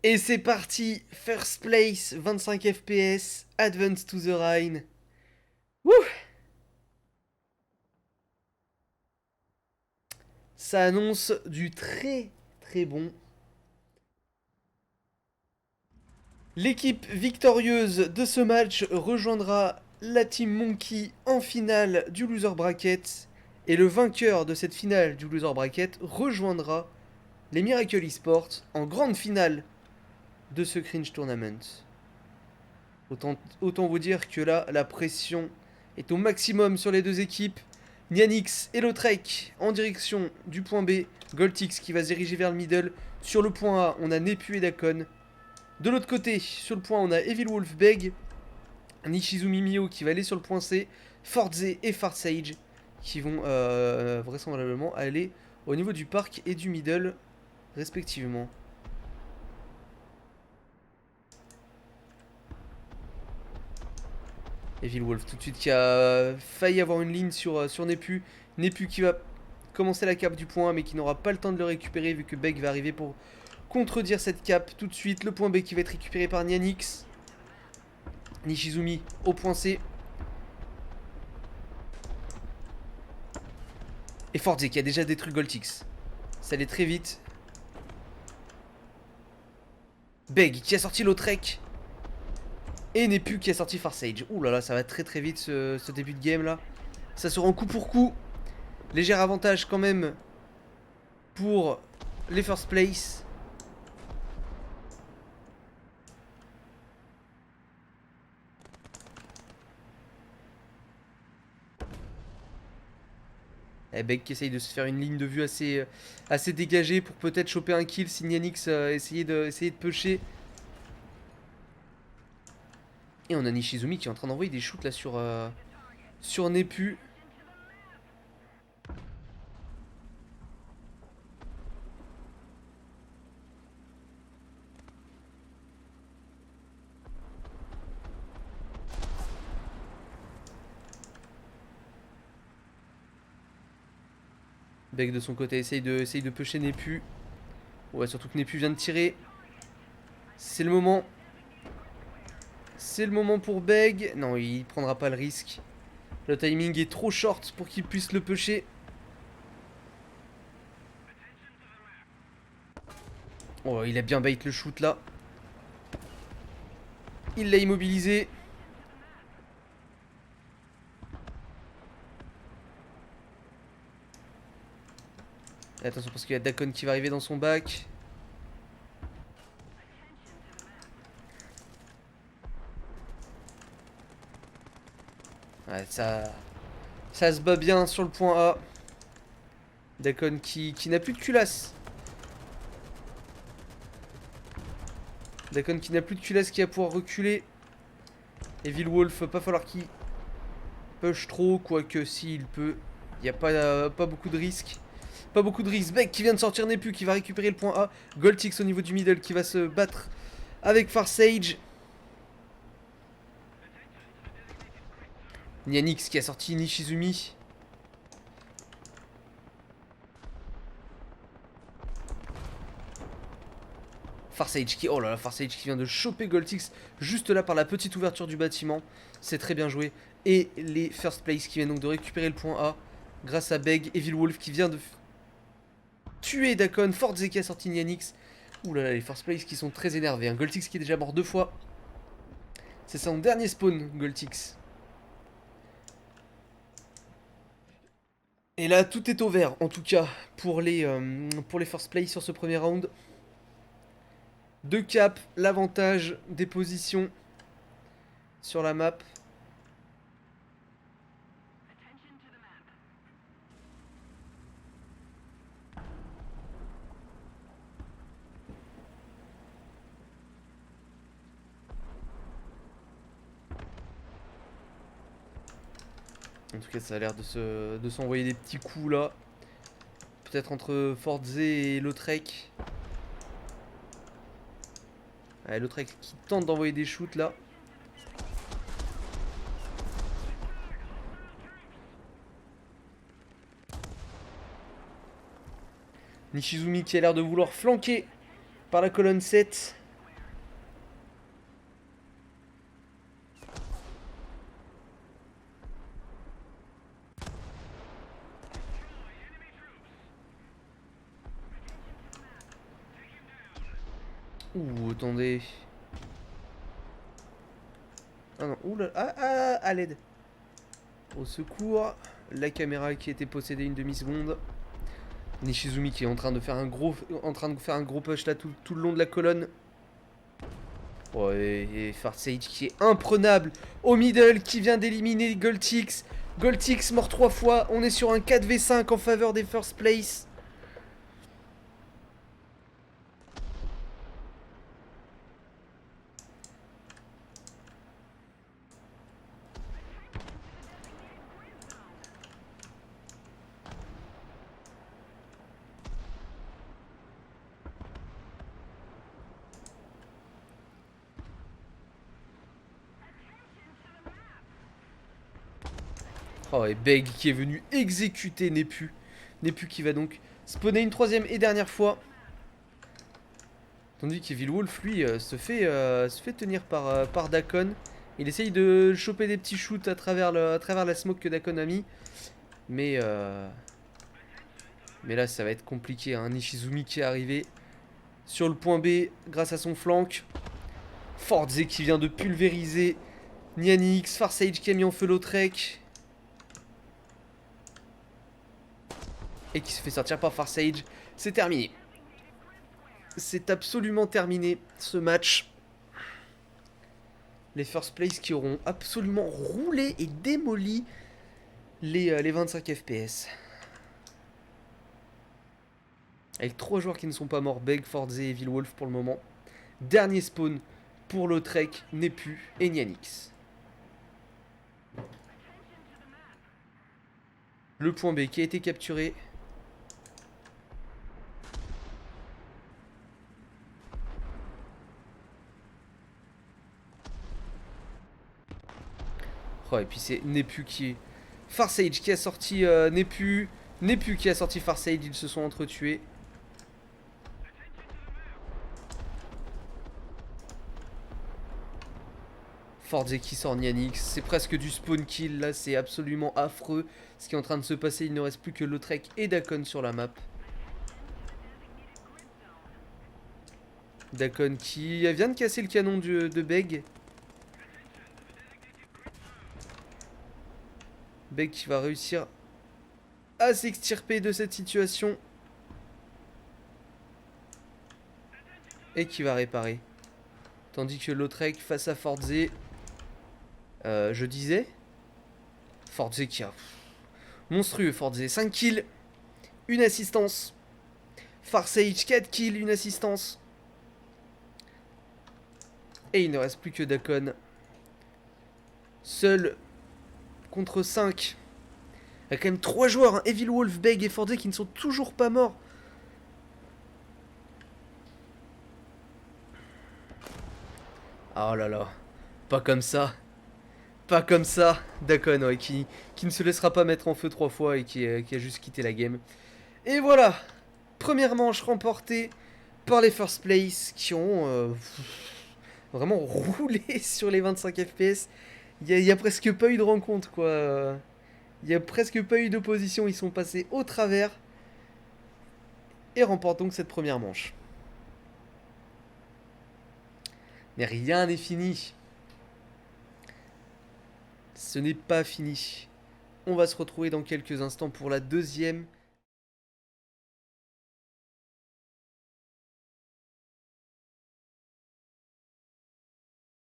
Et c'est parti, first place, 25 FPS, advance to the Rhine. Wouh! Ça annonce du très très bon. L'équipe victorieuse de ce match rejoindra la Team Monkey en finale du loser bracket. Et le vainqueur de cette finale du loser bracket rejoindra les Miracle Esports en grande finale de ce Cringe Tournament. Autant vous dire que là, la pression est au maximum sur les deux équipes. Nianix et Lautrec en direction du point B. Goltix qui va se diriger vers le middle. Sur le point A, on a Nepu et Dakon. De l'autre côté, sur le point A, on a Evil Wolf Beg. Nishizumi Mio qui va aller sur le point C. Forze et Farsage qui vont vraisemblablement aller au niveau du parc et du middle respectivement. Evil Wolf tout de suite qui a failli avoir une ligne sur Nepu. Nepu qui va commencer la cape du point A mais qui n'aura pas le temps de le récupérer vu que Beg va arriver pour contredire cette cape tout de suite. Le point B qui va être récupéré par Nianix. Nishizumi au point C. Et Forze qui a déjà détruit Goltix. Ça allait très vite. Beg qui a sorti Lautrec. Et Nepu qui a sorti Farsage. Ouh là là, ça va très très vite ce début de game là. Ça se rend coup pour coup. Léger avantage quand même pour les first place. Et Beg qui essaye de se faire une ligne de vue assez dégagée pour peut-être choper un kill si Nianix essayer de pusher. Et on a Nishizumi qui est en train d'envoyer des shoots là sur Nepu. Beg de son côté essaye de pusher Nepu. Ouais, surtout que Nepu vient de tirer. C'est le moment. C'est le moment pour Beg. Non, il prendra pas le risque. Le timing est trop short pour qu'il puisse le pusher. Oh, il a bien bait le shoot là. Il l'a immobilisé. Et attention parce qu'il y a Dakon qui va arriver dans son bac. Ouais, ça se bat bien sur le point A. Dakon qui n'a plus de culasse. Dakon qui n'a plus de culasse qui va pouvoir reculer. Evil Wolf, pas falloir qu'il push trop, quoique s'il peut. Il n'y a pas beaucoup de risques. Pas beaucoup de risques. Beg qui vient de sortir Nepu qui va récupérer le point A. Goltix au niveau du middle qui va se battre avec Farsage. Nianix qui a sorti Nishizumi. Farsage qui... Oh là là, Farsage qui vient de choper Goltix juste là par la petite ouverture du bâtiment. C'est très bien joué. Et les first place qui viennent donc de récupérer le point A grâce à Beg. Evil Wolf qui vient de tuer Dakon. Forze qui a sorti Nianix. Ouh là là, les first place qui sont très énervés. Hein. Goltix qui est déjà mort 2 fois. C'est son dernier spawn, Goltix. Et là, tout est au vert, en tout cas, pour les first place sur ce premier round. 2 caps, l'avantage des positions sur la map. En tout cas, ça a l'air de s'envoyer des petits coups là. Peut-être entre Forze et Lautrec. Ouais, Lautrec qui tente d'envoyer des shoots là. Nishizumi qui a l'air de vouloir flanquer par la colonne 7. Ouh, attendez. Ah non, ouh là, à l'aide. Au secours. La caméra qui a été possédée une demi-seconde. Nishizumi qui est en train de faire un gros push là tout le long de la colonne. Oh, et Farsight qui est imprenable au middle, qui vient d'éliminer Goltix. Goltix mort 3 fois. On est sur un 4v5 en faveur des first place. Oh, et Beg qui est venu exécuter Nepu. Nepu qui va donc spawner une troisième et dernière fois. Tandis qu'Evil Wolf, lui, se fait tenir par Dakon. Il essaye de choper des petits shoots à travers la smoke que Dakon a mis. Mais là, ça va être compliqué. Hein. Nishizumi qui est arrivé sur le point B grâce à son flank. Fordze qui vient de pulvériser Nyanix. Farsage qui a mis en feu Lautrec. Et qui se fait sortir par Farsage. C'est terminé. C'est absolument terminé ce match. Les first place qui auront absolument roulé et démoli les 25 FPS. Avec 3 joueurs qui ne sont pas morts, Beg, Fordze et Evil Wolf pour le moment. Dernier spawn pour Lautrec, Nepu et Nyanix. Le point B qui a été capturé. Oh, et puis c'est Nepu qui est... Farsage qui a sorti Nepu. Nepu qui a sorti Farsage, ils se sont entretués. Fordze qui sort Nyanix, c'est presque du spawn kill là, c'est absolument affreux ce qui est en train de se passer, il ne reste plus que Lautrec et Dakon sur la map. Dakon qui vient de casser le canon de Beg. Beg qui va réussir à s'extirper de cette situation. Et qui va réparer. Tandis que Lautrec face à Fordze. Je disais. Fordze qui a... Monstrueux Fordze. 5 kills. Une assistance. Farsage 4 kills. Une assistance. Et il ne reste plus que Dakon. Seul contre 5. Il y a quand même 3 joueurs. Hein. Evil Wolf, Beg et Fordze qui ne sont toujours pas morts. Oh là là. Pas comme ça. Pas comme ça. Dakon, ouais, qui ne se laissera pas mettre en feu 3 fois et qui a juste quitté la game. Et voilà. Première manche remportée par les first place qui ont vraiment roulé sur les 25 FPS. Il y a presque pas eu de rencontre, quoi. Il y a presque pas eu d'opposition. Ils sont passés au travers. Et remportent donc cette première manche. Mais rien n'est fini. Ce n'est pas fini. On va se retrouver dans quelques instants pour la deuxième